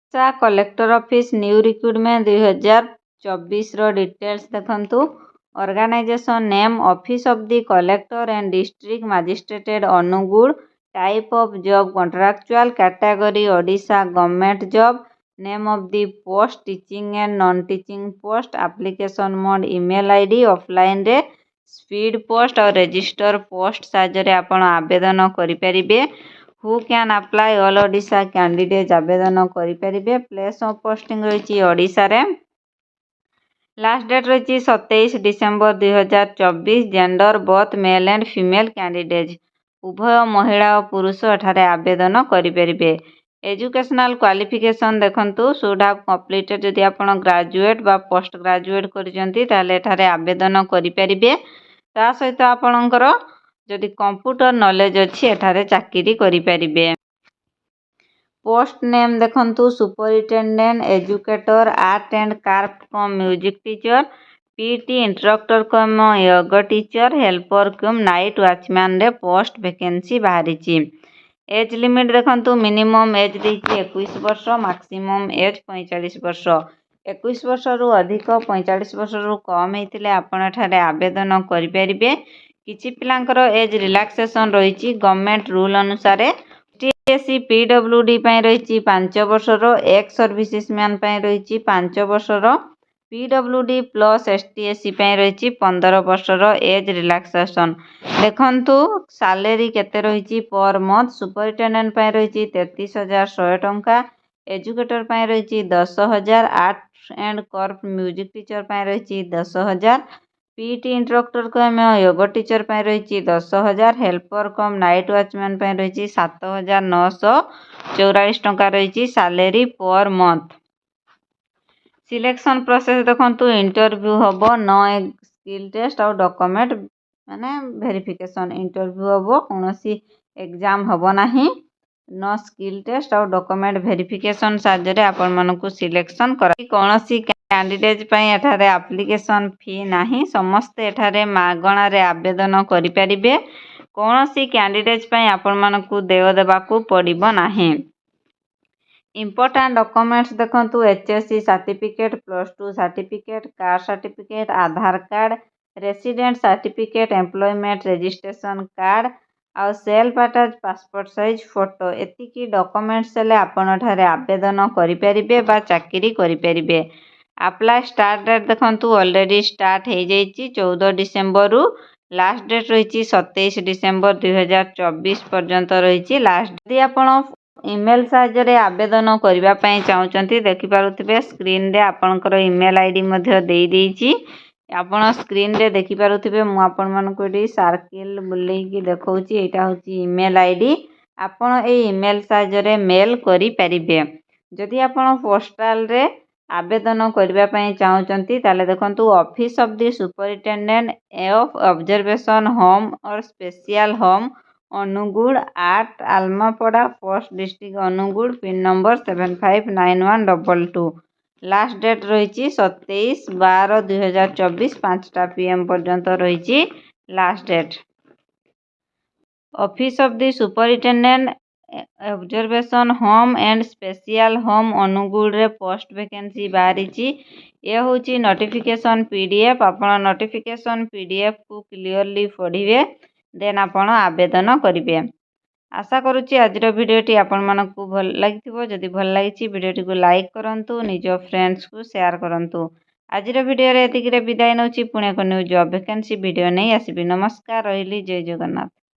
Odisha collector office new recruitment 2024 रो details देखंतु। Organisation name office of the collector and district magistrate Angul. Type of job contractual. Category Odisha government job. Name of the post teaching and non teaching post. Application mode email ID. Offline रे speed post और register post साहाय्य आपण आवेदन करिपारिबे। Who can apply all Odisha candidate आवेदन करिपारिबे। Place of posting रही ओडिशा रे। लास्ट डेट रही 27 December 2024। Gender both male and female candidate उभय महिला और पुरुष एठारे आवेदन करिपारिबे। एजुकेशनल क्वालिफिकेशन देखंतु शुड हैव कंप्लीटेड जदि आपण ग्रेजुएट बा पोस्ट ग्रेजुएट करिसंती ताले एठारे आवेदन करिपारिबे। ता सहित आपणकर जदि कंप्यूटर नॉलेज अछि एठारे चाकरी करिपारिबे। पोस्ट नेम देखंतु superintendent educator art and craft come music teacher. PT instructor come yoga teacher. Helper come night watchman रे पोस्ट वैकेंसी बाहरी। एज लिमिट देखंतु मिनिमम एज देछि 21 वर्ष मैक्सिमम एज 45 वर्ष। 21 वर्ष रु अधिक 45 वर्ष रु कम हेतिले आपण एठारे आवेदन करिपारिबे। किछि पिलांकर एज रिलैक्सेशन रही गवर्नमेंट रूल अनुसार। टीएससी पीडब्ल्यूडी पई रही 5 वर्ष रो। एक्स सर्विसेस मैन पई रही 5 वर्ष रो। पीडब्ल्यूडी प्लस एसटीएससी पई रही 15 वर्ष रो एज रिलैक्सेशन। देखंतु सैलरी केते रही पर मंथ। सुपरिटेंडेंट पई रही 33,100 टंका। एजुकेटर पई रही 10,000। Art and craft music teacher पई रही 10,000। पीटी इंस्ट्रक्टर कम योगा टीचर पई रही 10,000। हेल्पर कम नाइट वॉचमैन पई रही 7,944 टंका रही salary per month. Selection process देखंतु इंटरव्यू हबो। नो स्किल टेस्ट और डॉक्यूमेंट माने वेरिफिकेशन इंटरव्यू हबो। कोनोसी एग्जाम हबो नाही। नो स्किल टेस्ट और डॉक्यूमेंट वेरिफिकेशन साहाय्य आपण मानकु सिलेक्शन करा। कोनोसी कैंडिडेट पई एठारे एप्लीकेशन फी नाही। समस्त एठारे मागणा रे आवेदन करि परिबे। कोनोसी कैंडिडेट पई आपण मानकु देय देबाकू पड़िबो नाही। इंपोर्टेंट डॉक्यूमेंट्स देखंतु HSC certificate +2 certificate caste certificate Aadhaar card resident certificate employment registration card और self attach passport size photo एतिकी डॉक्यूमेंट्स हेले आपण ठारे आवेदन करि परिबे बा चाकरी करि परिबे। अप्लाई स्टार्ट डेट देखंतु ऑलरेडी स्टार्ट हो जाइए 14 डिसेम्बर रु। लास्ट डेट रही 27 डिसेम्बर 2024 पर्यंत रही लास्ट। यदि आपण ईमेल साहाय्य आवेदन करने चाहते देखिपे स्क्रीन रे आपणकर ईमेल आईडी दे देइछि। आपण स्क्रीन रे देखिपे मुझे सर्किल बुलेकी देखौछि एटा होछि ईमेल आईडी। आपण ए ईमेल साहाय्य मेल करि परिबे। जदि आपण पोस्टाल रे आवेदन करने चाहते ताले देखंतु office of the superintendent of observation home और special home Angul 8 Alamapada post district Angul pin number 759122। Last date रही 27/12/2024 5टा PM पर्यंत रही last date. Office of the superintendent observation home and special home Angul रे पोस्ट वैकेंसी बाहरी। ये हूँ नोटिफिकेशन पीडीएफ। आपण नोटिफिकेशन पीडीएफ को क्लियरली पढ़िए देन आपण आवेदन करेंगे। आशा करुच्ची आज भिडियोटी आपण मानकु भल लगी। जदि भल लगी भिडियोटी को लाइक करंतु निज फ्रेंड्स को शेयर करंतु। आज भिडियो रे एतिकी विदाय नउची। पुणे को न्यू जॉब वैकेंसी वीडियो नहीं आसीबी। नमस्कार रहिली। जय जगन्नाथ।